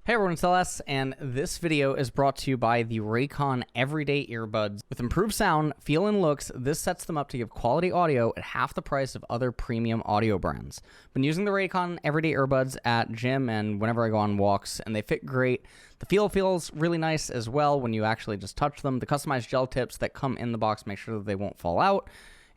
Hey everyone, it's LS, and this video is brought to you by the Raycon Everyday Earbuds. With improved sound, feel, and looks, this sets them up to give quality audio at half the price of other premium audio brands. I've been using the Raycon Everyday Earbuds at gym and whenever I go on walks, and they fit great. The feel feels really nice as well when you actually just touch them. The customized gel tips that come in the box make sure that they won't fall out.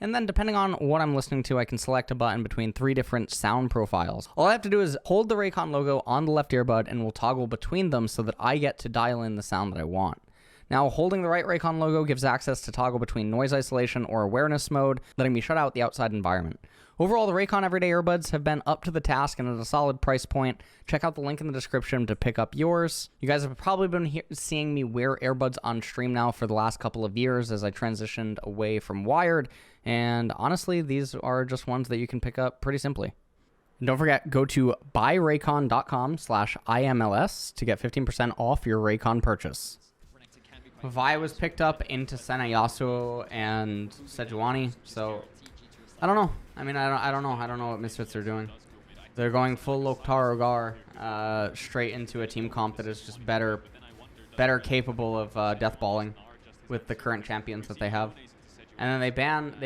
And then depending on what I'm listening to, I can select a button between 3 different sound profiles. All I have to do is hold the Raycon logo on the left earbud and we'll toggle between them so that I get to dial in the sound that I want. Now, holding the right Raycon logo gives access to toggle between noise isolation or awareness mode, letting me shut out the outside environment. Overall, the Raycon Everyday Earbuds have been up to the task and at a solid price point. Check out the link in the description to pick up yours. You guys have probably been seeing me wear earbuds on stream now for the last couple of years as I transitioned away from wired, and honestly, these are just ones that you can pick up pretty simply. And don't forget, go to buyraycon.com/IMLS to get 15% off your Raycon purchase. Vi was picked up into Senna Yasuo and Sejuani, so I don't know. I mean, I don't know. I don't know what Misfits are doing. They're going full Loktar Ogar straight into a team comp that is just better capable of deathballing with the current champions that they have. And then they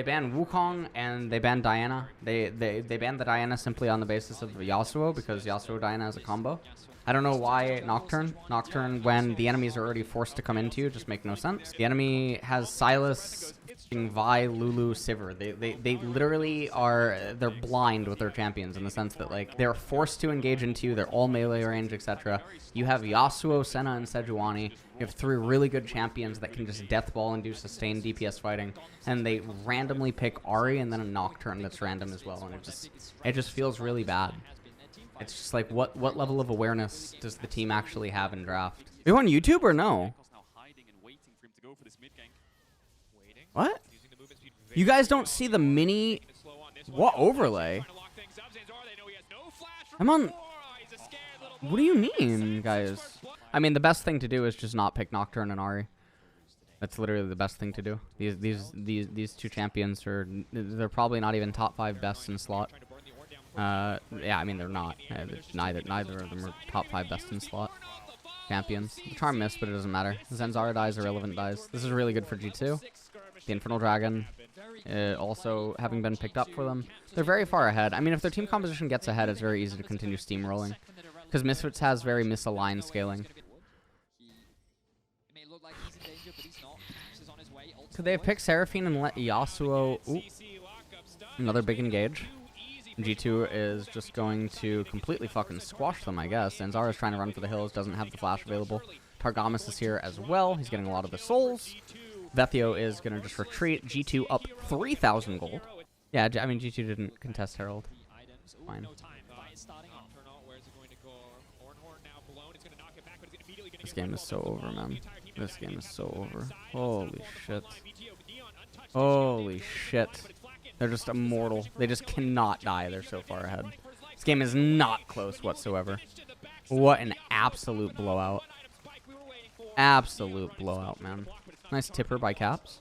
ban Wukong and they ban Diana. They ban the Diana simply on the basis of Yasuo because Yasuo Diana is a combo. I don't know why Nocturne. Nocturne, when the enemies are already forced to come into you, just make no sense. The enemy has Sylas, Vi, Lulu, Sivir. They literally are, they're blind with their champions in the sense that, like, they're forced to engage into you. They're all melee range, etc. You have Yasuo, Senna, and Sejuani. You have 3 really good champions that can just deathball and do sustained DPS fighting. And they randomly pick Ahri and then a Nocturne that's random as well. And it just feels really bad. It's just like, what level of awareness does the team actually have in draft? Are you on YouTube or no? What? You guys don't see the mini... What overlay? I'm on... What do you mean, guys? I mean, the best thing to do is just not pick Nocturne and Ahri. That's literally the best thing to do. These 2 champions are... They're probably not even top 5 best in slot. Yeah, I mean, they're not. Neither of them are top 5 best in slot champions. The Charm missed, but it doesn't matter. Zenzara dies, Irrelevant dies. This is really good for G2. The Infernal Dragon also having been picked up for them. They're very far ahead. I mean, if their team composition gets ahead, it's very easy to continue steamrolling. Because Misfits has very misaligned scaling. Could they have picked Seraphine and let Yasuo... Ooh. Another big engage. G2 is just going to completely fucking squash them, I guess. Zenzara is trying to run for the hills, doesn't have the flash available. Targamas is here as well. He's getting a lot of the souls. Vethio is going to just retreat. G2 up 3,000 gold. Yeah, I mean, G2 didn't contest Herald. Fine. This game is so over, man. This game is so over. Holy shit. Holy shit. They're just immortal. They just cannot die. They're so far ahead. This game is not close whatsoever. What an absolute blowout. Absolute blowout, man. Nice tipper by Caps.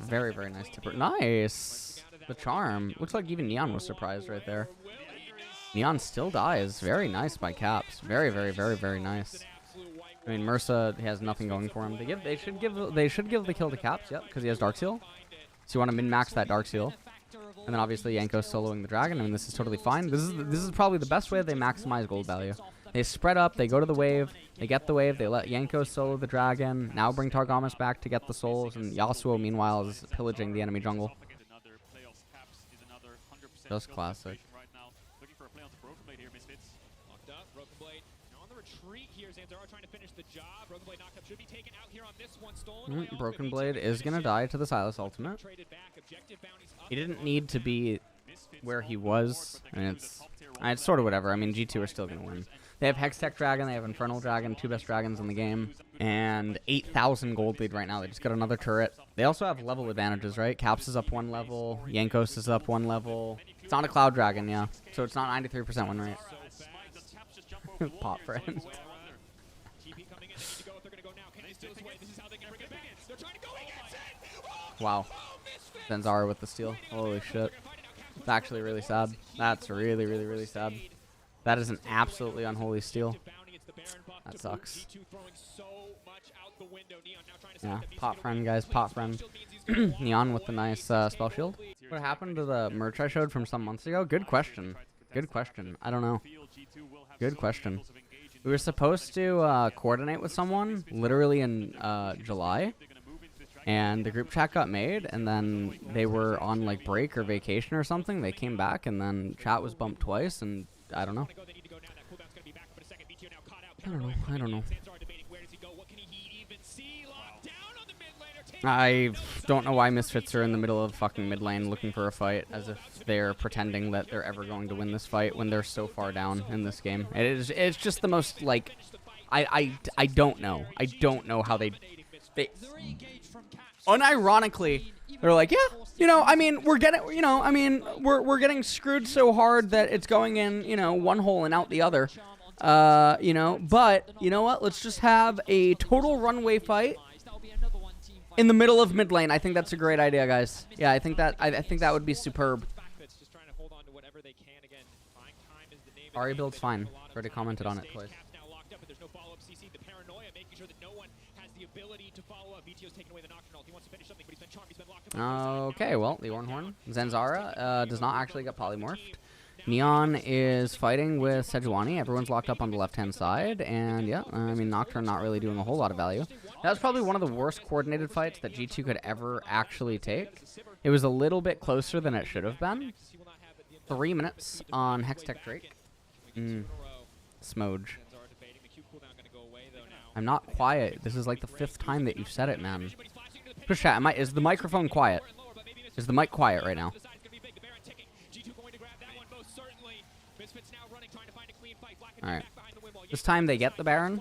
Very, very nice tipper. Nice. The Charm. Looks like even Neon was surprised right there. Neon still dies. Very nice by Caps. Very, very, very, very nice. I mean, Mursa has nothing going for him. They should give the kill to Caps, yep, because he has Dark Seal. So you want to min-max that Dark Seal. And then obviously Yanko's soloing the dragon. I mean, this is totally fine. This is probably the best way they maximize gold value. They spread up, they go to the wave, they get the wave, they let Yanko solo the dragon, now bring Targamas back to get the souls, and Yasuo meanwhile is pillaging the enemy jungle. Just classic. Broken Blade is going to die to the Sylas ultimate. He didn't need to be where he was. I mean, it's sort of whatever. I mean, G2 are still going to win. They have Hextech Dragon, they have Infernal Dragon, 2 best dragons in the game, and 8,000 gold lead right now. They just got another turret. They also have level advantages, right? Caps is up 1 level, Yankos is up 1 level. It's not a Cloud Dragon, yeah. So it's not 93% win rate. Pop friend. Wow. Zenzara with the steal. Holy shit. It's actually really sad. That's really, really, really sad. That is an absolutely unholy steal. That sucks. Yeah, pot friend, guys, pot friend. Neon with the nice spell shield. What happened to the merch I showed from some months ago? Good question. Good question. I don't know. Good question. We were supposed to coordinate with someone literally in July. And the group chat got made, and then they were on like break or vacation or something. They came back, and then chat was bumped twice, and I don't know. I don't know. I don't know why Misfits are in the middle of fucking mid lane looking for a fight, as if they're pretending that they're ever going to win this fight when they're so far down in this game. It's just the most like, I don't know. I don't know how they unironically, they're like, yeah, you know, I mean, we're getting, you know, I mean, we're getting screwed so hard that it's going in, you know, one hole and out the other, you know, but you know what? Let's just have a total runway fight in the middle of mid lane. I think that's a great idea, guys. Yeah, I think that would be superb. Ari build's fine. Already commented on it twice. Okay, well, the Ornhorn. Zanzara does not actually get polymorphed. Neon is fighting with Sejuani. Everyone's locked up on the left-hand side. And, yeah, I mean, Nocturne not really doing a whole lot of value. That was probably one of the worst coordinated fights that G2 could ever actually take. It was a little bit closer than it should have been. 3 minutes on Hextech Drake. Smoge. I'm not quiet. This is like the 5th time that you've said it, man. Push chat. Is the microphone quiet? Is the mic quiet right now? Alright. This time they get the Baron.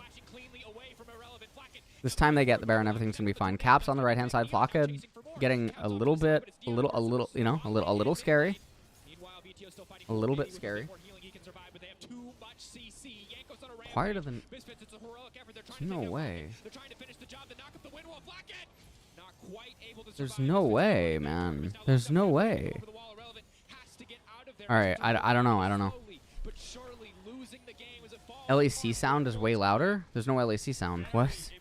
This time they get the Baron. Everything's gonna be fine. Caps on the right-hand side. Flockhead getting a little, you know, a little scary. A little bit scary. Quieter than... No way. There's no way, man. There's no way. Alright, I don't know. LAC sound is way louder? There's no LAC sound. What?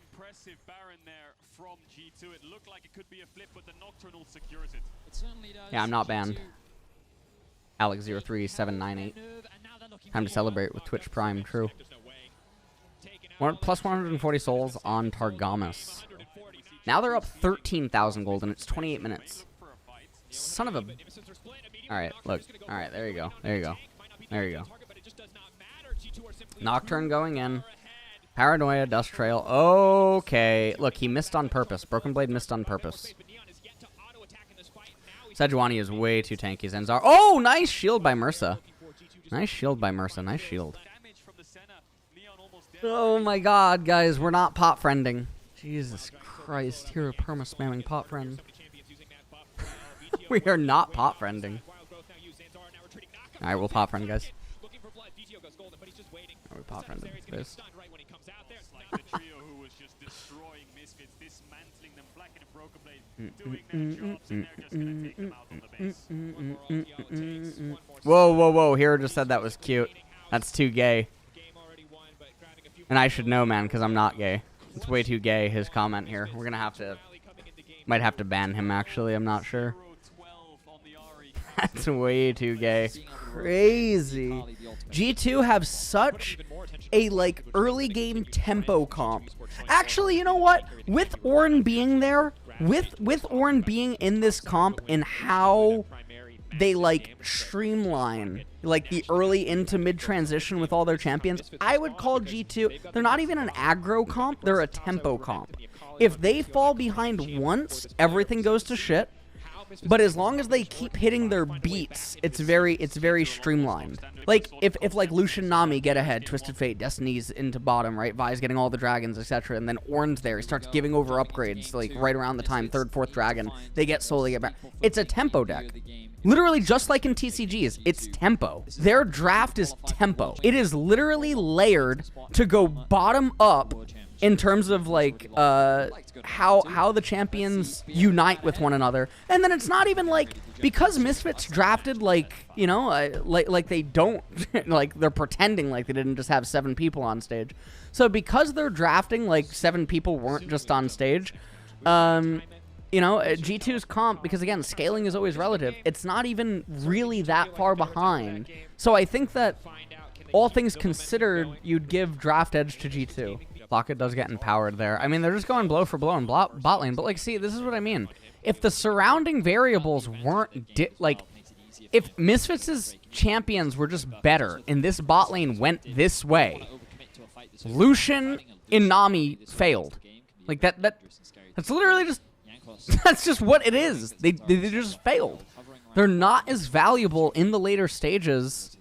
Yeah, I'm not banned. Alex03798. Time to celebrate with Twitch Prime, true. Plus 140 souls on Targamas. Now they're up 13,000 gold, and it's 28 minutes. Son of a... Alright, look. Alright, there you go. There you go. There you go. Nocturne going in. Paranoia, Dust Trail. Okay. Look, he missed on purpose. Broken Blade missed on purpose. Sejuani is way too tanky. Zenzar. Oh, nice shield by Mursa. Nice shield by Mursa. Nice shield. Oh my god, guys. We're not pot friending. Jesus Christ. Hero perma spamming pot friend. We are not pot friending. Alright, we'll pot friend, guys. Are we pot friended this? Whoa, whoa, whoa. Hero just said that was cute. That's too gay. And I should know, man, because I'm not gay. It's way too gay, his comment here. We're going to have to... Might have to ban him, actually. I'm not sure. That's way too gay. Crazy. G2 have such a, like, early game tempo comp. Actually, you know what? With Ornn being there, with Ornn being in this comp and how they, like, streamline, like, the early into mid transition with all their champions, I would call G2, they're not even an aggro comp, they're a tempo comp. If they fall behind once, everything goes to shit. But as long as they keep hitting their beats, it's very streamlined. Like if like Lucian Nami get ahead, Twisted Fate, Destiny's into bottom, right? Vi's getting all the dragons, etc. And then Ornn's there. He starts giving over upgrades like right around the time, 3rd, 4th dragon. They get slowly get back. It's a tempo deck. Literally just like in TCGs, it's tempo. Their draft is tempo. It is literally layered to go bottom up in terms of like how the champions unite with one another. And then it's not even like because Misfits drafted like, you know, like they don't, like they're pretending like they didn't just have 7 people on stage. So because they're drafting like 7 people weren't just on stage, you know, G2's comp, because again, scaling is always relative, it's not even really that far behind. So I think that all things considered, you'd give draft edge to G2. Locket does get empowered there. I mean, they're just going blow for blow in bot lane, but like, see, this is what I mean. If the surrounding variables weren't, like, if Misfits' champions were just better and this bot lane went this way, Lucian and Nami failed. Like, that's literally just, that's just what it is. They just failed. They're not as valuable in the later stages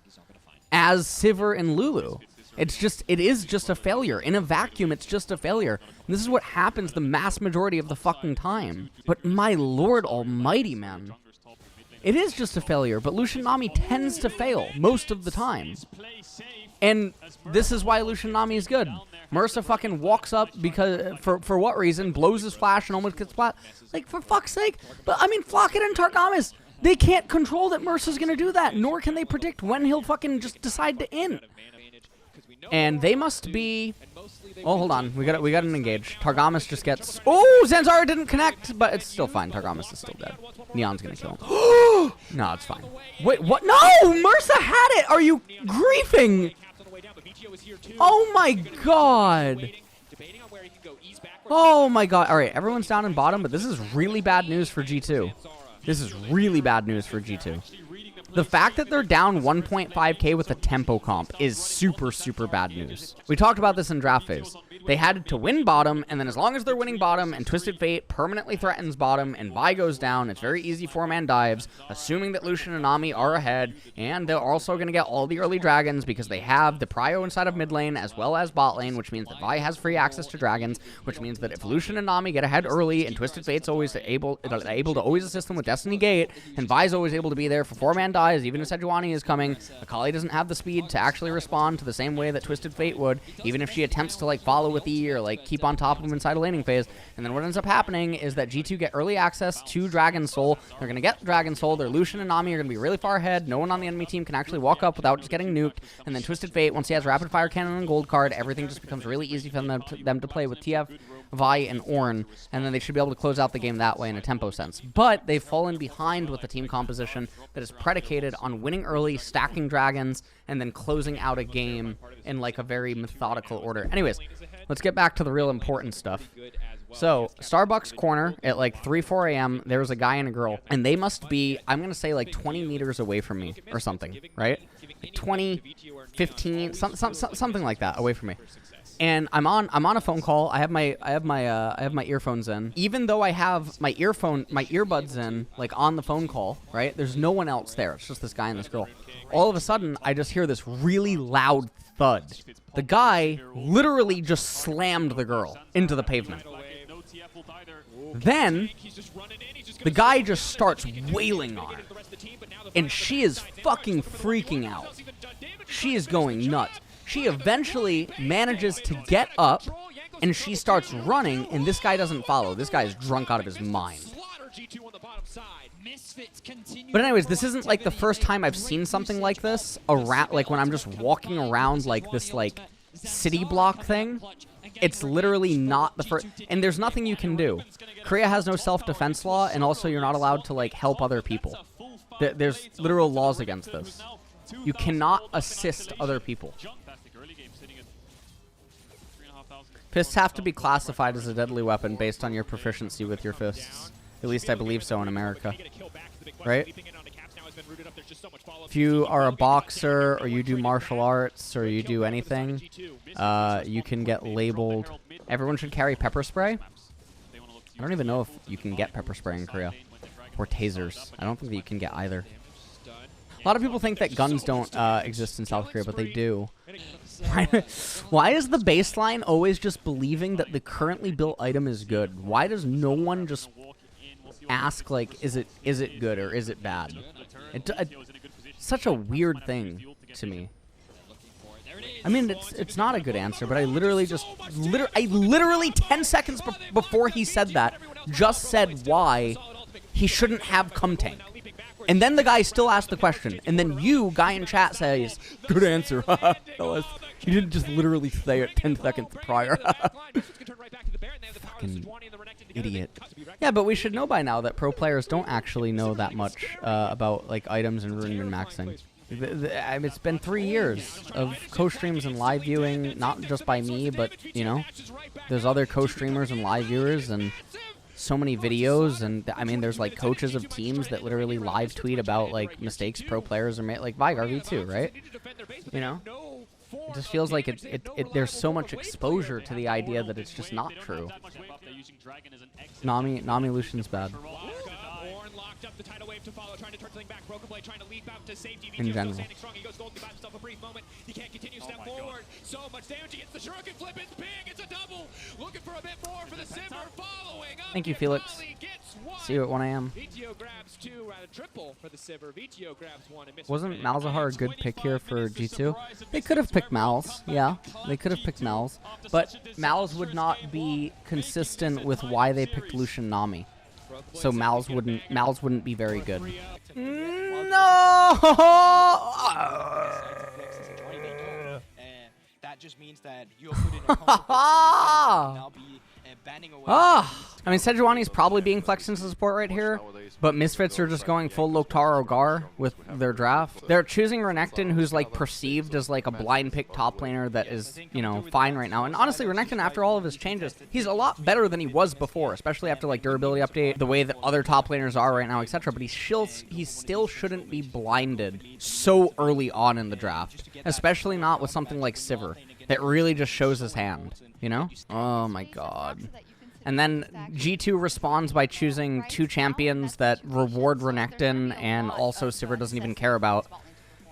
as Sivir and Lulu. It is just a failure. In a vacuum, it's just a failure. And this is what happens the mass majority of the fucking time. But my lord almighty, man. It is just a failure, but Lucian Nami tends to fail most of the time. And this is why Lucian Nami is good. Mersa fucking walks up because, for what reason, blows his flash and almost gets splat. Like, for fuck's sake. But, I mean, Flocket and Targamas, they can't control that Mersa's gonna do that, nor can they predict when he'll fucking just decide to int. And they must be... Oh, hold on. We got an engage. Targamas just gets... Oh, Zanzara didn't connect, but it's still fine. Targamas is still dead. Neon's gonna kill him. No, it's fine. Wait, what? No! Mersa had it! Are you griefing? Oh my god! Oh my god. Alright, everyone's down in bottom, but this is really bad news for G2. This is really bad news for G2. The fact that they're down 1.5k with a tempo comp is super, super bad news. We talked about this in draft phase. They had to win bottom, and then as long as they're winning bottom and Twisted Fate permanently threatens bottom and Vi goes down, it's very easy 4-man dives, assuming that Lucian and Nami are ahead, and they're also going to get all the early dragons because they have the prio inside of mid lane as well as bot lane, which means that Vi has free access to dragons, which means that if Lucian and Nami get ahead early and Twisted Fate's always able to always assist them with Destiny Gate, and Vi's always able to be there for 4-man dives, even if Sejuani is coming, Akali doesn't have the speed to actually respond to the same way that Twisted Fate would, even if she attempts to like follow with E or like keep on top of him inside a laning phase. And then what ends up happening is that G2 get early access to Dragon Soul. They're going to get Dragon Soul. Their Lucian and Nami are going to be really far ahead. No one on the enemy team can actually walk up without just getting nuked. And then Twisted Fate, once he has Rapid Fire Cannon and Gold Card, everything just becomes really easy for them to play with TF, Vi, and Ornn. And then they should be able to close out the game that way in a tempo sense. But they've fallen behind with a team composition that is predicated on winning early, stacking dragons, and then closing out a game in like a very methodical order. Anyways, let's get back to the real important stuff. So, Starbucks corner at like 3, 4 a.m., there was a guy and a girl, and they must be, I'm going to say like 20 meters away from me or something, right? Like 20, 15, something like that away from me. And I'm on a phone call. I have my earphones in. Even though I have my earbuds in, like on the phone call, right? There's no one else there. It's just this guy and this girl. All of a sudden, I just hear this really loud thud. The guy literally just slammed the girl into the pavement. Then, the guy just starts wailing on her. And she is fucking freaking out. She is going nuts. She eventually manages to get up, and she starts running, and this guy doesn't follow. This guy is drunk out of his mind. But anyways, this isn't like the first time I've seen something like this around, like when I'm just walking around like this like city block thing. It's literally not the first, and there's nothing you can do. Korea has no self-defense law, and also you're not allowed to like help other people. There's literal laws against this. You cannot assist other people. Fists have to be classified as a deadly weapon based on your proficiency with your fists. At least I believe so in America. Right? If you are a boxer, or you do martial arts, or you do anything, you can get labeled... Everyone should carry pepper spray? I don't even know if you can get pepper spray in Korea. Or tasers. I don't think that you can get either. A lot of people think that guns don't exist in South Korea, but they do. Why is the baseline always just believing that the currently built item is good? Why does no one just ask, like, is it good or is it bad? Such a weird thing to me. I mean, it's not a good answer, but I literally 10 seconds before he said that, just said why he shouldn't have cum tank. And then the guy still asks the question. And then you, guy in chat, says, good answer. You didn't just literally say it 10 seconds prior. Fucking idiot. Yeah, but we should know by now that pro players don't actually know that much about like items and rune min maxing. It's been 3 years of co-streams and live viewing, not just by me, but, you know, there's other co-streamers and live viewers and so many videos. And, I mean, there's, like, coaches of teams that literally live tweet about, like, mistakes pro players are made, like Vigar V2, right? You know? It just feels like there's so much exposure to the idea that it's just not true. Nami Lucian's bad. In general. Thank you, Felix. See you at 1 a.m. Wasn't Malzahar a good pick here for G2? They could have picked Malz, yeah. They could have picked Malz. But Malz would not be consistent with why they picked Lucian Nami. So Malz wouldn't be very good. No! That just means that you're put in a comfortable I mean, Sejuani's probably being flexed into support right here, but Misfits are just going full Loktar Ogar with their draft. They're choosing Renekton, who's, like, perceived as, like, a blind pick top laner that is, you know, fine right now. And honestly, Renekton, after all of his changes, he's a lot better than he was before, especially after, like, durability update, the way that other top laners are right now, etc. But he still shouldn't be blinded so early on in the draft, especially not with something like Sivir that really just shows his hand, you know? Oh, my God. And then G2 responds by choosing 2 champions that reward Renekton and also Sivir doesn't even care about.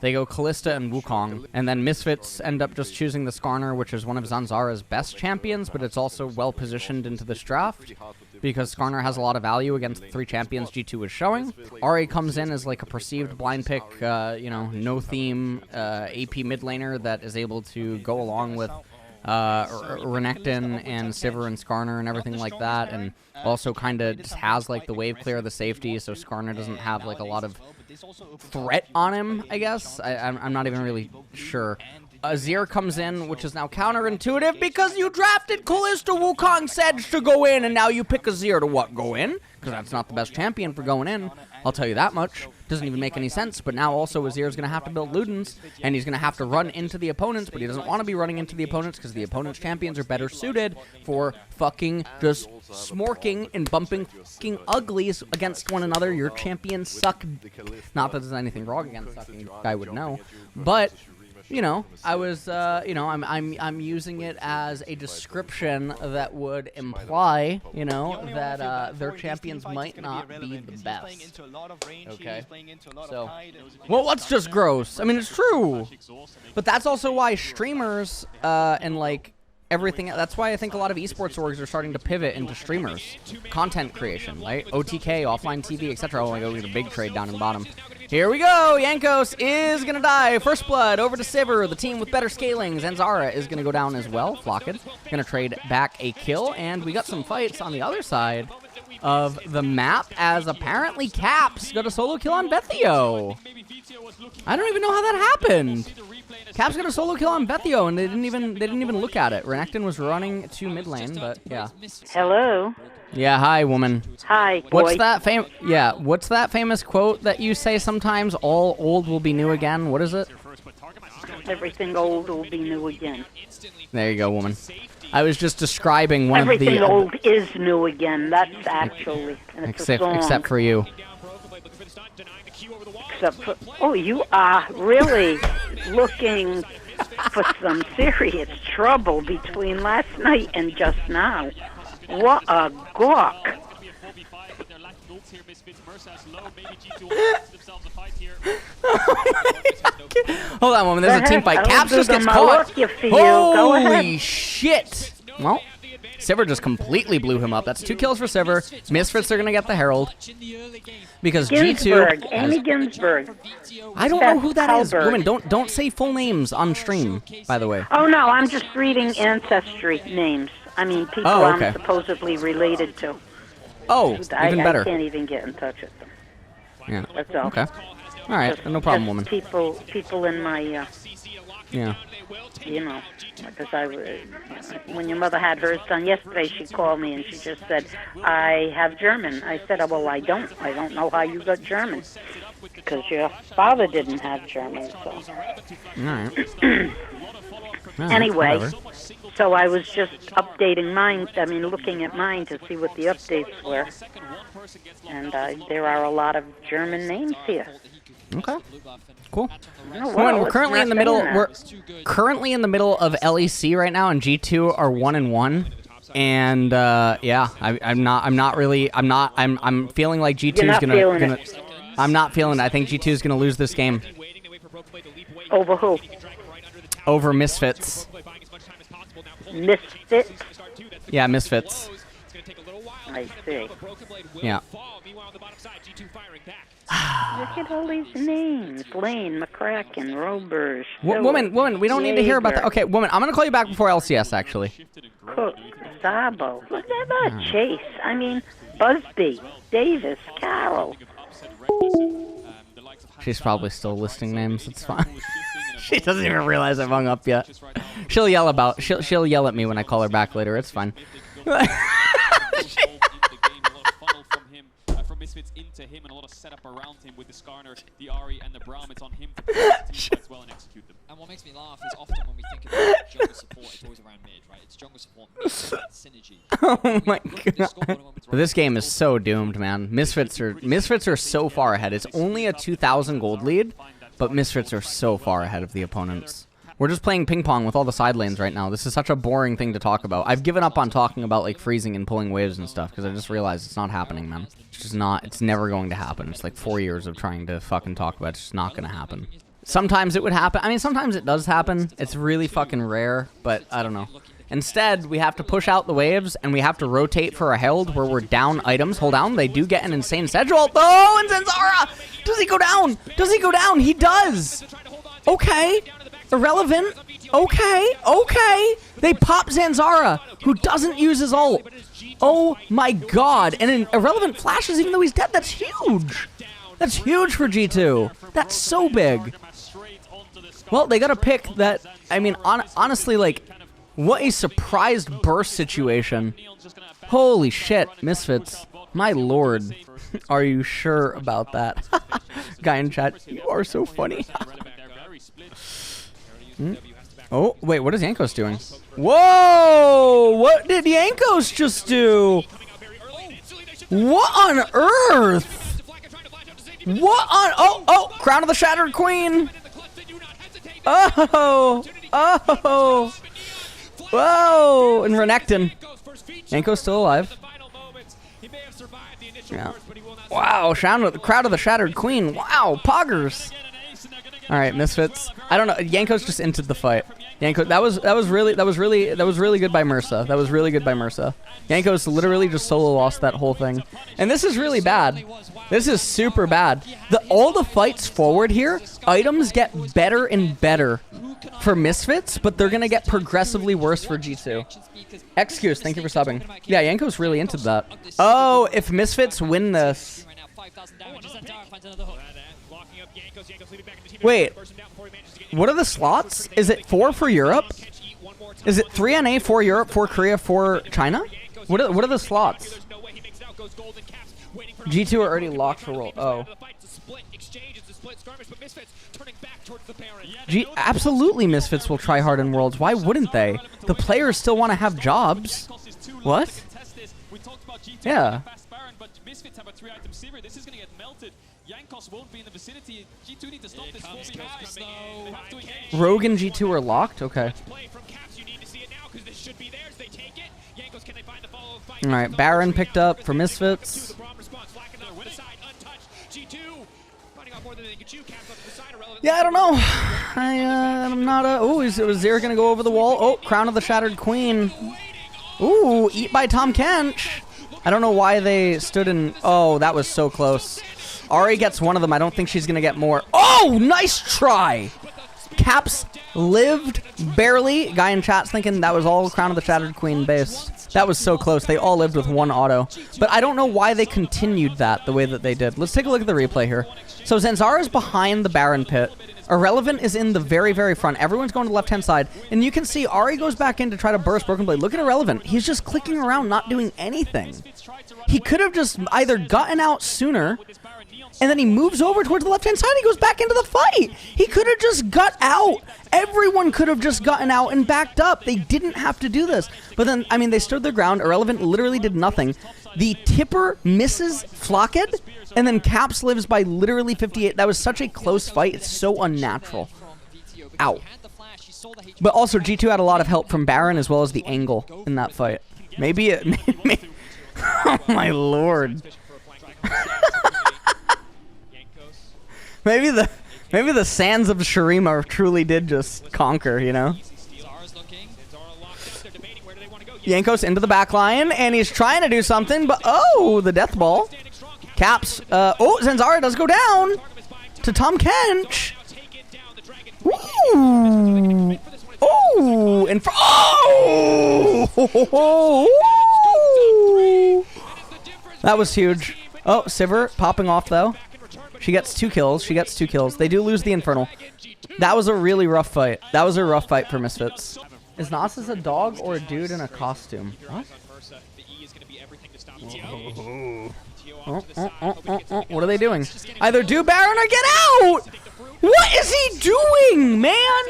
They go Kalista and Wukong. And then Misfits end up just choosing the Skarner, which is one of Zanzara's best champions, but it's also well positioned into this draft because Skarner has a lot of value against the 3 champions G2 is showing. Ahri comes in as like a perceived blind pick, you know, no theme AP mid laner that is able to go along with Renekton and Sivir and Skarner and everything like that, and also kind of just has like the wave clear of the safety, so Skarner doesn't have like a lot of threat on him, I guess. I'm not even really sure. Azir comes in, which is now counterintuitive because you drafted Kalista Wukong Sedge to go in, and now you pick Azir to what, go in? Because that's not the best champion for going in. I'll tell you that much. Doesn't even make any sense, but now also Azir's going to have to build Ludens, and he's going to have to run into the opponents, but he doesn't want to be running into the opponents because the opponent's champions are better suited for fucking just smorking and bumping fucking uglies against one another. Your champions suck. Not that there's anything wrong against sucking, I would know, but... You know, I was, you know, I'm using it as a description that would imply, you know, that their champions might not be the best. Okay. So, well, what's just gross? I mean, it's true, but that's also why streamers and like everything. That's why I think a lot of esports orgs are starting to pivot into streamers, content creation, right? OTK, offline TV, etc. Oh my God, we got a big trade down in the bottom. Here we go! Yankos is gonna die. First blood over to Sivir, the team with better scaling. Zanzara is gonna go down as well. Flocked gonna trade back a kill, and we got some fights on the other side of the map as apparently Caps got a solo kill on Bethio. I don't even know how that happened. Caps got a solo kill on Bethio, and they didn't even look at it. Renekton was running to mid lane, but yeah. Hello. Yeah, hi, woman. Hi, boy. What's that famous quote that you say sometimes? All old will be new again. What is it? Everything old will be new again. There you go, woman. I was just describing one Everything of the... old is new again. That's actually... And it's a song. Except for you. Except for... Oh, you are really looking for some serious trouble between last night and just now. What a gawk. Hold on, woman. There's a team fight. Caps just gets caught. Holy shit. Well, Sivir just completely blew him up. That's 2 kills for Sivir. Misfits are going to get the Herald. Because Ginsburg, G2... Amy Ginsburg. I don't know who that is. Woman, don't say full names on stream, by the way. Oh, no, I'm just reading ancestry names. I mean, people I'm supposedly related to. Oh, even better. I can't even get in touch with them. Yeah. That's all. Okay. All right. Just- No problem, woman. just People in my, Yeah. you know, because when your mother had hers done yesterday, she called me and she just said, I have German. I said, oh, well, I don't know how you got German, because your father didn't have German, so. All right. Anyway, Whatever. so I was just updating mine, looking at mine to see what the updates were. And there are a lot of German names here. Okay. Cool. Oh, Well, wow, we're it's currently not in the middle. saying that. We're currently in the middle of LEC right now, and G2 are 1-1. And yeah, I'm feeling like G2 You're is not feeling gonna. it. I'm not feeling it. I think G2 is gonna lose this game Over who? over Misfits. Misfit? Yeah, Misfits. I see. Yeah. Look at all these names. Lane, McCracken, Robers. Woman, we don't need to hear about that. Okay, woman, I'm gonna call you back before LCS, actually. Cook, Zabo. Look at that. Chase. Busby, Davis, Carroll. She's probably still listing names. It's fine. She doesn't even realize I've hung up yet. She'll yell at me when I call her back later. It's fine. Misfits into him and a lot of setup around him with the Skarner, the Ari, and the Braum. It's on him to play as well and execute them. And what makes me laugh is often when we think about jungle support, it's always around mid, right? It's jungle support, mid, synergy. Oh my god. This game is so doomed, man. Misfits are so far ahead. It's only a 2,000 gold lead, but Misfits are so far ahead of the opponents. We're just playing ping pong with all the side lanes right now. This is such a boring thing to talk about. I've given up on talking about like freezing and pulling waves and stuff because I just realized it's not happening, man. It's just not. It's never going to happen. It's like 4 years of trying to fucking talk about it. It's just not going to happen. Sometimes it would happen. I mean, sometimes it does happen. It's really fucking rare, but I don't know. Instead, we have to push out the waves and we have to rotate for a Herald where we're down items. Hold down. They do get an insane Sedgel. Oh, and Zanzara! Does he go down? Does he go down? He does! Okay. Irrelevant. Okay. They pop Zanzara, who doesn't use his ult. Oh my god. And an Irrelevant flashes even though he's dead. That's huge. That's huge for G2. That's so big. Well, they got to pick that. I mean, honestly, like, what a surprised burst situation. Holy shit, Misfits. My lord. Are you sure about that? Guy in chat, you are so funny. Oh, wait, what is Yankos doing? Whoa! What did Yankos just do? What on earth? What on... Oh, Crown of the Shattered Queen! Oh! Whoa! And Renekton. Yankos still alive. Yeah. Wow, Crown of the Shattered Queen. Wow, poggers. All right, Misfits. I don't know. Yankos just entered the fight. Yankos. That was really good by Mursa. That was really good by Mursa. Yankos literally just solo lost that whole thing, and this is really bad. This is super bad. All the fights forward here, items get better and better for Misfits, but they're gonna get progressively worse for G2. Excuse. Thank you for subbing. Yeah, Yankos really into that. Oh, if Misfits win this. Wait, what are the slots? Is it 4 for Europe? Is it 3 NA, 4 Europe, 4 Korea, 4 China? What are the slots? G2 are already locked for World. Oh. Absolutely Misfits will try hard in Worlds. Why wouldn't they? The players still want to have jobs. What? Yeah. Yankos won't be in the vicinity. G2 need to stop this. Rogue and G2 are locked? Okay. Alright, Baron picked up for Misfits. Yeah, I don't know. I'm not a... Oh, is Zero going to go over the wall? Oh, Crown of the Shattered Queen. Ooh, eat by Tom Kench. I don't know why they stood in... Oh, that was so close. Ari gets one of them. I don't think she's going to get more. Oh, nice try. Caps lived barely. Guy in chat's thinking that was all Crown of the Shattered Queen base. That was so close. They all lived with one auto. But I don't know why they continued that the way that they did. Let's take a look at the replay here. So Zanzara's behind the Baron pit. Irrelevant is in the very, very front. Everyone's going to the left-hand side. And you can see Ari goes back in to try to burst Broken Blade. Look at Irrelevant. He's just clicking around, not doing anything. He could have just either gotten out sooner, and then he moves over towards the left-hand side and he goes back into the fight. He could have just got out. Everyone could have just gotten out and backed up. They didn't have to do this. But then, I mean, they stood their ground. Irrelevant literally did nothing. The tipper misses Flocked, and then Caps lives by literally 58. That was such a close fight. It's so unnatural. Ow. But also, G2 had a lot of help from Baron as well as the angle in that fight. Maybe it... oh, my lord. Maybe the sands of Shurima truly did just conquer, you know? Yankos into the back line, and he's trying to do something, but oh, the death ball. Caps, oh, Zanzara does go down to Tom Kench. Ooh. Oh, and for, oh! That was huge. Oh, Sivir popping off, though. She gets 2 kills. She gets 2 kills. They do lose the Infernal. That was a really rough fight. That was a rough fight for Misfits. Is Nasus a dog or a dude in a costume? What? What are they doing? Either do Baron or get out! What is he doing, man?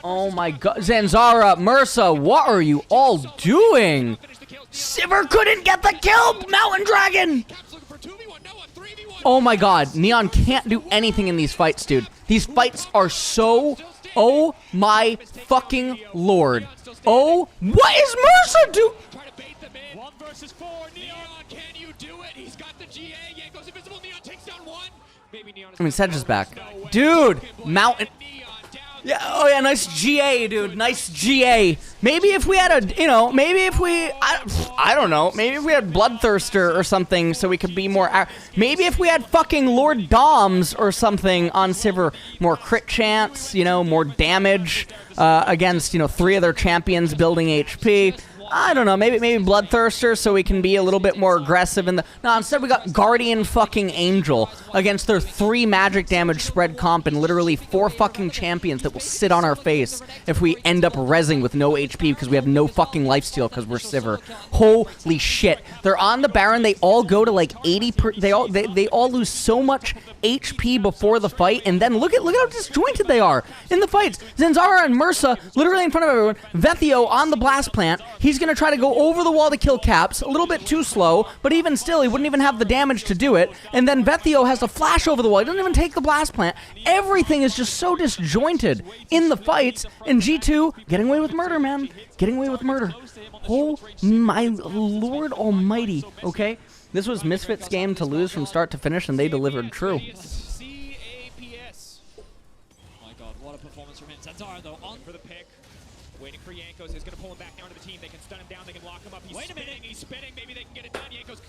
Oh my god. Zanzara, Mursa, what are you all doing? Sivir couldn't get the kill! Mountain Dragon! Oh my god. Neon can't do anything in these fights, dude. These fights are so... oh my fucking lord. Oh, what is Mursa do? 1 versus 4. Neon, can you do it? He's got the GA. Yanko's invisible. Neon takes down 1. Maybe Neon is... I mean, Sedge is back. Dude, Mountain... yeah, oh yeah, nice GA, dude. Nice GA. Maybe if we had a, you know, maybe if we, I don't know, maybe if we had Bloodthirster or something so we could be more, maybe if we had fucking Lord Doms or something on Sivir, more crit chance, you know, more damage against, you know, 3 other champions building HP. I don't know, maybe Bloodthirster so we can be a little bit more aggressive in the... no, instead we got Guardian fucking Angel against their 3 magic damage spread comp and literally 4 fucking champions that will sit on our face if we end up rezzing with no HP because we have no fucking lifesteal because we're Sivir. Holy shit. They're on the Baron, they all go to like 80 per... they all lose so much HP before the fight, and then look at how disjointed they are in the fights. Zanzara and Mursa literally in front of everyone. Vethio on the blast plant. He's going to try to go over the wall to kill Caps. A little bit too slow, but even still, he wouldn't even have the damage to do it. And then Vethio has to flash over the wall. He doesn't even take the blast plant. Everything is just so disjointed in the fights. And G2 getting away with murder, man. Getting away with murder. Oh my lord almighty. Okay? This was Misfits' game to lose from start to finish, and they delivered true. CAPS. My god, what a performance from him. Zanzara, though, on for the pick. Waiting for Yankos, who's going to pull him back down to the team. They can stun him down, they can lock him up. He's spinning, he's spinning. Maybe they can get it done. Yankos.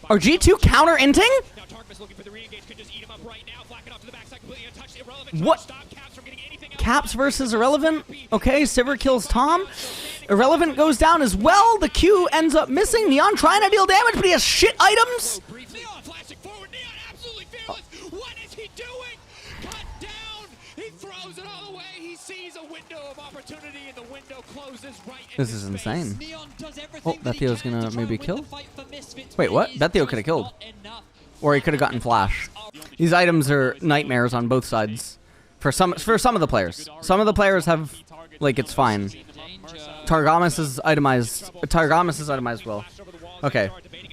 Are G2 counter-inting? Now Tarkman's looking for the re-engage, could just eat him up right now. Flack it off to the backside, completely untouched. Irrelevant. What? Stop Caps from getting anything else. Caps versus Irrelevant. Okay, Sivir kills Tom. Irrelevant goes down as well. The Q ends up missing. Neon trying to deal damage, but he has shit items. Neon flashing forward. Neon absolutely fearless. What is he doing? Cut down. He throws it all away. He sees a window of opportunity, and the window closes right in This his is face. insane. Neon does Oh, everything that he Vethio's can gonna to try maybe and win kill? the fight for Misfits, Wait, but what? he Vethio is could have killed. not enough. Or he could have gotten Flash. These items are nightmares on both sides. For some of the players. Some of the players have, like, it's fine. Targamas is itemized. Targamas is itemized well. Okay.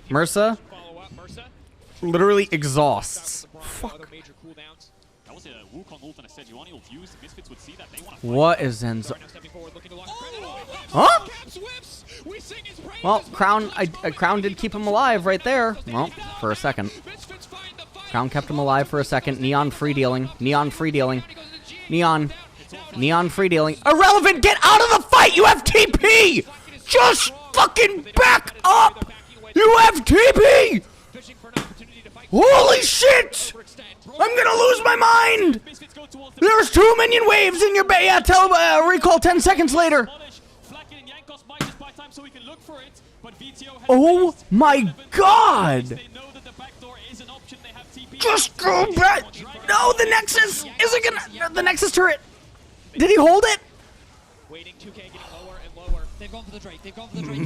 Mursa literally exhausts. Fuck. What is Zenzo? Huh? Well, Crown did keep him alive right there. Well, for a second. Crown kept him alive for a second. Neon free dealing. Neon free dealing. Neon free dealing. Irrelevant, get out of the fight! You have TP! Just fucking back up! You have TP! Holy shit! I'm gonna lose my mind! There's 2 minion waves in your bay. Yeah, recall 10 seconds later. Oh my god! Just go back! No, the Nexus isn't gonna. The Nexus turret. Did he hold it? Waiting, 2K getting lower and lower. They've gone for the Drake. They've gone for the Drake.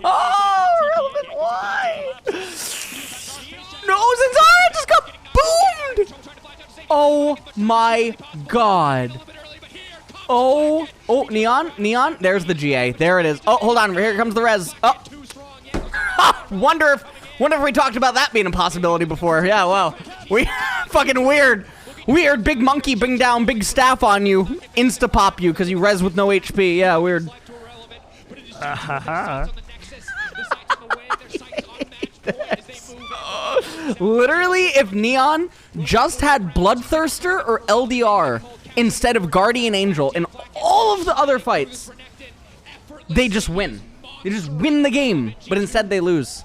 Oh, relevant, why? No, Zanzara just got boomed! Oh my god. Oh, Neon. There's the GA. There it is. Oh, hold on. Here comes the res. Oh. Wonder if we talked about that being a possibility before. Yeah, wow. We fucking weird. Weird. Big monkey bring down big staff on you. Insta pop you because you res with no HP. Yeah, weird. Literally, if Neon just had Bloodthirster or LDR instead of Guardian Angel in all of the other fights, they just win. They just win the game, but instead they lose.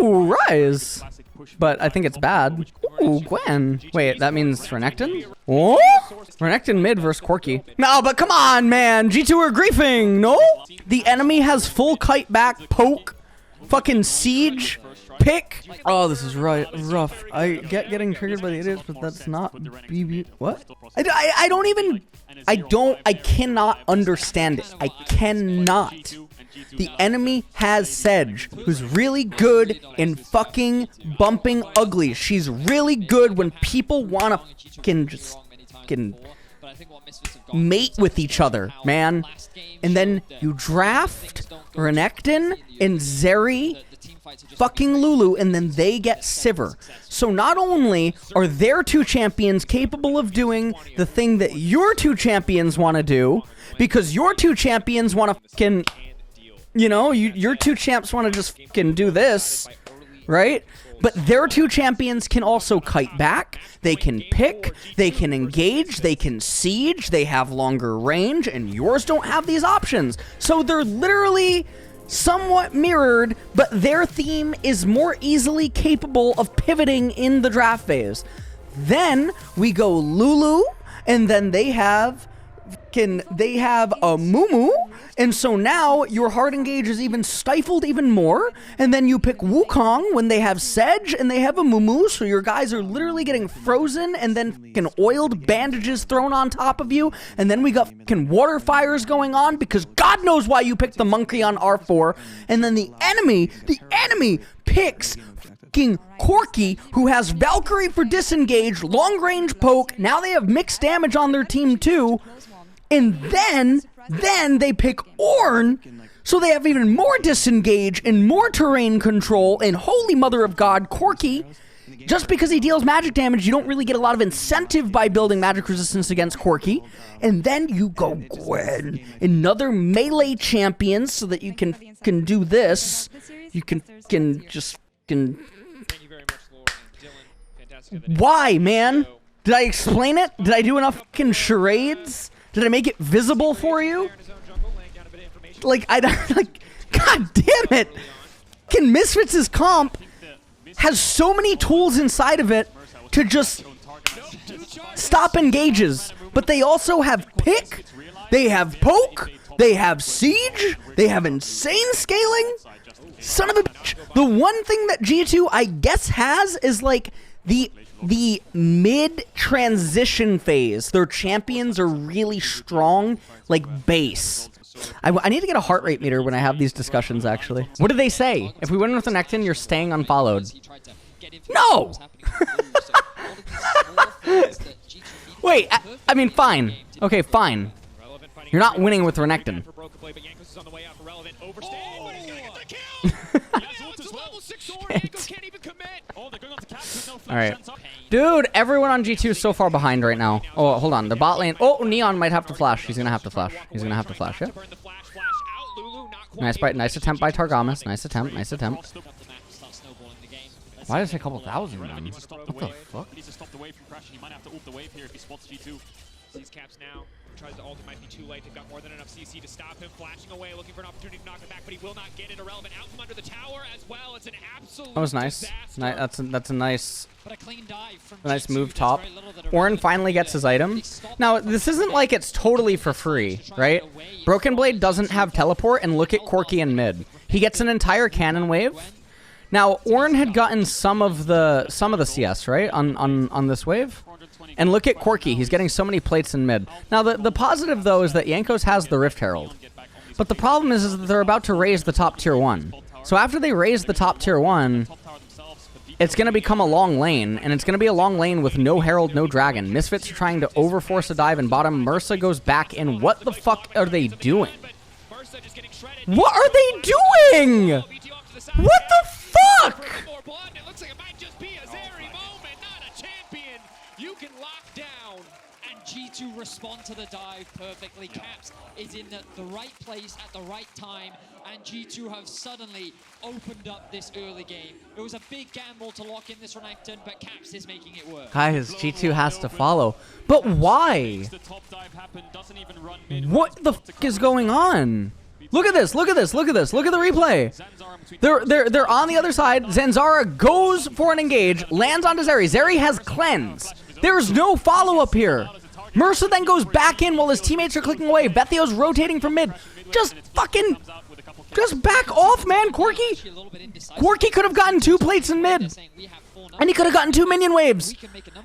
Ooh, Rise. But I think it's bad. Ooh, Gwen. Wait, that means Renekton? Oh? Renekton mid versus Corki. No, but come on, man. G2 are griefing. No? The enemy has full kite back, poke, fucking siege, pick. Oh, this is rough. I get getting triggered by the idiots, but that's not BB. What? I cannot understand it. I cannot. The enemy has Sedge, who's really good in fucking bumping ugly. She's really good when people want to fucking just fucking mate with each other, man. And then you draft Renekton and Zeri fucking Lulu, and then they get Sivir. So not only are their 2 champions capable of doing the thing that your 2 champions want to do, because your 2 champions want to fucking... You know, your 2 champs want to just fucking do this, right? But their 2 champions can also kite back, they can pick, they can engage, they can siege, they have longer range, and yours don't have these options. So they're literally somewhat mirrored, but their theme is more easily capable of pivoting in the draft phase. Then we go Lulu, and then they have a Mumu, and so now your hard engage is even stifled even more, and then you pick Wukong when they have Sedge and they have a Mumu, so your guys are literally getting frozen and then fucking oiled bandages thrown on top of you, and then we got fucking water fires going on because God knows why you picked the monkey on R4, and then the enemy picks fucking Corki, who has Valkyrie for disengage, long range poke, now they have mixed damage on their team too. And then they pick Ornn, so they have even more disengage and more terrain control, and holy mother of God, Corki, just because he deals magic damage, you don't really get a lot of incentive by building magic resistance against Corki. And then you go Gwen, another melee champion, so that you can do this. You can just... Why, man? Did I explain it? Did I do enough fucking charades? Did I make it visible for you? Like, God damn it! Can Misfits' comp has so many tools inside of it to just stop engages, but they also have pick, they have poke, they have siege, they have insane scaling. Son of a bitch. The one thing that G2 I guess has is like the mid-transition phase. Their champions are really strong, like base. I need to get a heart rate meter when I have these discussions, actually. What do they say? If we win with an Nectin, you're staying unfollowed. No! Wait, I mean, fine. Okay, fine. You're not winning with Renekton. Alright. Dude, everyone on G2 is so far behind right now. Oh, hold on. The bot lane. Oh, Neon might have to flash. He's gonna have to flash. He's gonna have to flash, yeah. Nice attempt by Targamas. Nice attempt. Why did I say a couple thousand, man? What the fuck? He needs to stop the wave from crashing. He might have to ult the wave here if he spots G2. These caps now. Tries to ult, it might be too late. They've got more than enough CC to stop him. Flashing away, looking for an opportunity to knock it back, but he will not get it. Irrelevant out from under the tower as well. It's an absolute That was nice. disaster. That's a nice But a clean dive from nice G2 move does top. very little that Orin Irrelevant finally can gets do. his item. They stop Now, the this isn't like it's totally for free, right? Broken Blade doesn't have teleport, and look at Corki in mid. He gets an entire cannon wave. Now, Orin had gotten some of the CS, right, on this wave. And look at Corki. He's getting so many plates in mid. Now, the positive, though, is that Jankos has the Rift Herald. But the problem is that they're about to raise the top tier 1. So after they raise the top tier 1, it's going to become a long lane. And it's going to be a long lane with no Herald, no Dragon. Misfits are trying to overforce a dive in bottom. Mersa goes back in. What the fuck are they doing? What are they doing? What the fuck? More blood, and it looks like it might just be a Zeri moment, not a champion. You can lock down. And G2 respond to the dive perfectly. Caps is in the right place at the right time, and G2 have suddenly opened up this early game. It was a big gamble to lock in this Renekton, but Caps is making it work. Guys, G2 has to follow. But why? What the fuck is going on? Look at this, look at this, look at this, look at the replay. They're on the other side. Zanzara goes for an engage, lands onto Zeri. Zeri has cleanse. There's no follow-up here. Mercer then goes back in while his teammates are clicking away. Bethio's rotating from mid. Just fucking... Just back off, man, Corki. Corki could have gotten 2 plates in mid. And he could have gotten 2 minion waves.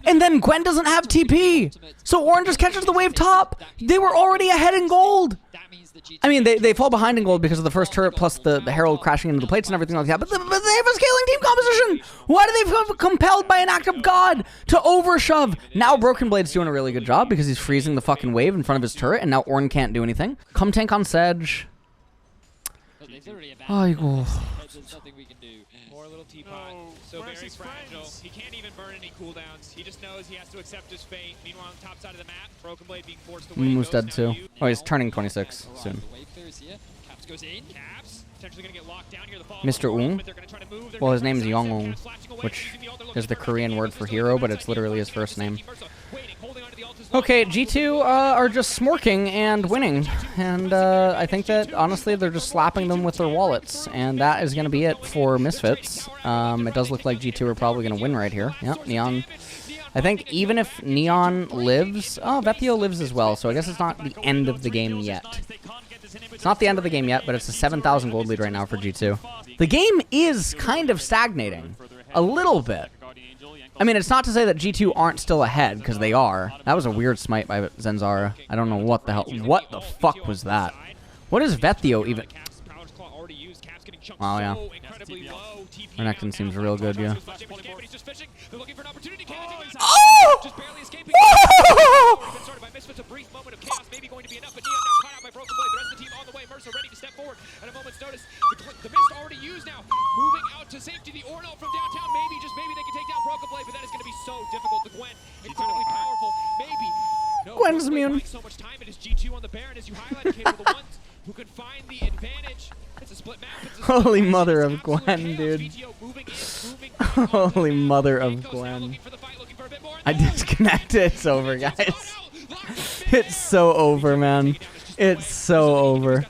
And then Gwen doesn't have TP. So Orin just catches the wave top. They were already ahead in gold. I mean, they fall behind in gold because of the first turret plus the Herald crashing into the plates and everything like that. But they have a scaling team composition. Why do they feel compelled by an act of God to overshove? Now Broken Blade's doing a really good job because he's freezing the fucking wave in front of his turret. And now Orin can't do anything. Come tank on Sedge. Oh, you go. There's nothing we can do. More little teapot. So very fragile. He can't even burn any cooldowns. He just knows he has to accept his fate. Meanwhile, on the top side of the map, Broken Blade being forced away. Moon's dead too. Oh, he's turning 26 soon. The wave clears here. Caps goes in. Caps potentially going to get locked down here. The fall Mr. Ung? Well, his name is Yong-ung, which is the Korean word for hero, but it's literally his first name. Okay, G2 are just smorking and winning, and I think that, honestly, they're just slapping them with their wallets, and that is going to be it for Misfits. It does look like G2 are probably going to win right here. Yep, Neon. I think even if Neon lives... Oh, Vethio lives as well, so I guess it's not the end of the game yet. It's not the end of the game yet, but it's a 7,000 gold lead right now for G2. The game is kind of stagnating. A little bit. I mean, it's not to say that G2 aren't still ahead, because they are. That was a weird smite by Zanzara. I don't know what the hell... What the fuck was that? What is Vethio even... Oh, yeah. Renekton seems real good, yeah. Oh! The mist already used now. Moving out to safety. The Orno from downtown. Maybe, just maybe they can take down Broken Blade, but that is going to be so difficult. The Gwen, incredibly powerful. Maybe. No, Gwen's immune. So much time. It is G2 on the Baron, as you highlighted, Cable, the ones who can find the advantage. It's a split map. It's a split Holy map. mother It's of Gwen, absolute dude. chaos. VTO moving in, moving back on Holy the mother lane. of Jankos now Gwen. looking for the fight, looking for a bit more. I disconnected. It's over, guys. It's so over, man. It's so over.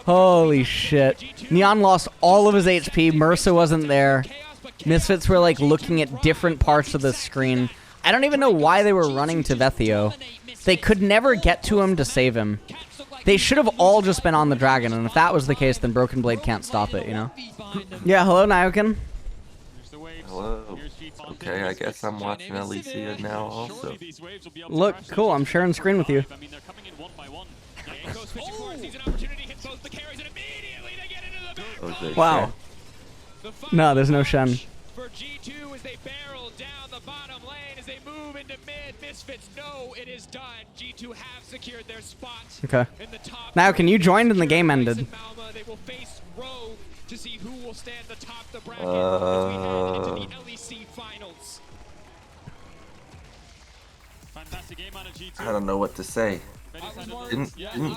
Holy shit. Neon lost all of his HP. Mersa wasn't there. Misfits were like looking at different parts of the screen. I don't even know why they were running to Vethio. They could never get to him to save him. They should have all just been on the dragon, and if that was the case, then Broken Blade can't stop it, you know? Yeah, hello, Nyokin. Hello. Okay, I guess I'm watching Alicia now also. Look, cool, I'm sharing screen with you. Okay, Wow. No, there's no Shen. For G2 as they barrel down the bottom lane as they move into mid. Misfits know it is done. G2 have secured their spot. Okay. In the top. Now, can you join and the game ended? They will face Rogue to see who will stand atop the bracket as we head into the LEC finals. I don't know what to say. Didn't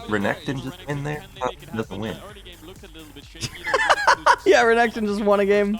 Renekton just win there? He doesn't win. Yeah, Renekton just won a game.